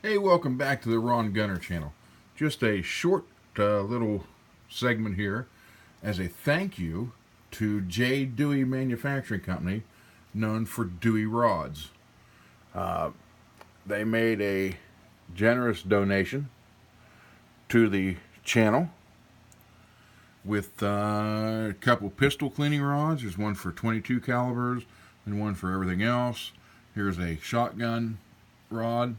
Hey, welcome back to the Ron Gunner channel. Just a short little segment here as a thank you to Dewey Manufacturing Company, known for Dewey rods. They made a generous donation to the channel with a couple pistol cleaning rods. There's one for 22 calibers and one for everything else. Here's a shotgun rod.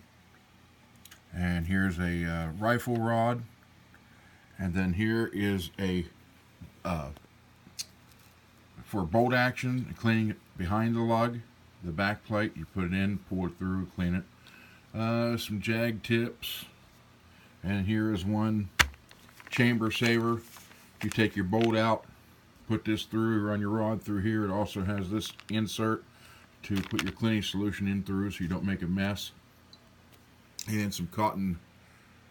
And here's a rifle rod, and then here is a for bolt action, cleaning it behind the lug, the back plate. You put it in, pull it through, clean it. Some jag tips, and here is one chamber saver. You take your bolt out, put this through, run your rod through here. It also has this insert to put your cleaning solution in through so you don't make a mess. And some cotton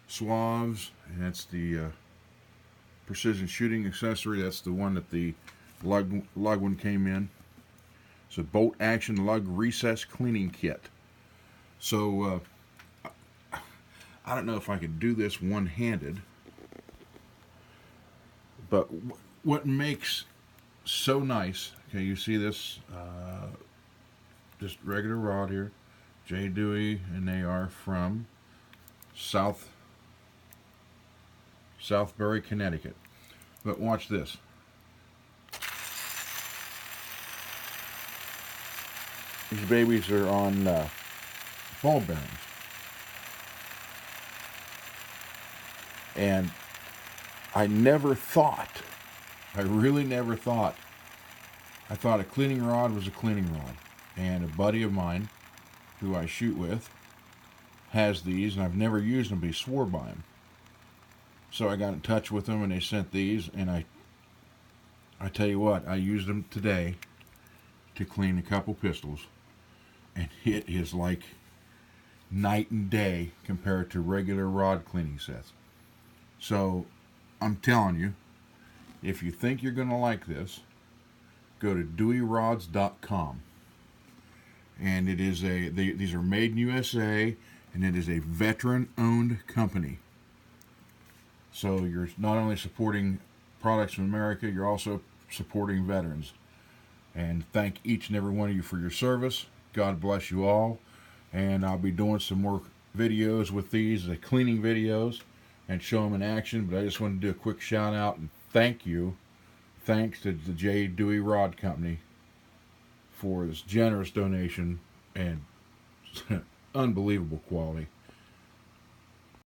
swabs, and that's the precision shooting accessory. That's the one that the lug one came in. It's a bolt action lug recess cleaning kit. So I don't know if I could do this one-handed, but what makes so nice, okay, you see this just regular rod here, Dewey, and they are from Southbury, Connecticut. But watch this. These babies are on ball bearings. And I never thought, I really never thought, I thought a cleaning rod was a cleaning rod. And a buddy of mine who I shoot with has these, and I've never used them, but he swore by them. So I got in touch with them, and they sent these, and I tell you what, I used them today to clean a couple pistols, and it is like night and day compared to regular rod cleaning sets. So I'm telling you, if you think you're going to like this, go to deweyrods.com. And it is these are made in USA, and it is a veteran-owned company. So you're not only supporting products from America, you're also supporting veterans. And thank each and every one of you for your service. God bless you all. And I'll be doing some more videos with these, the cleaning videos, and show them in action. But I just wanted to do a quick shout out and thank you. Thanks to the Dewey Rod Company for this generous donation and unbelievable quality.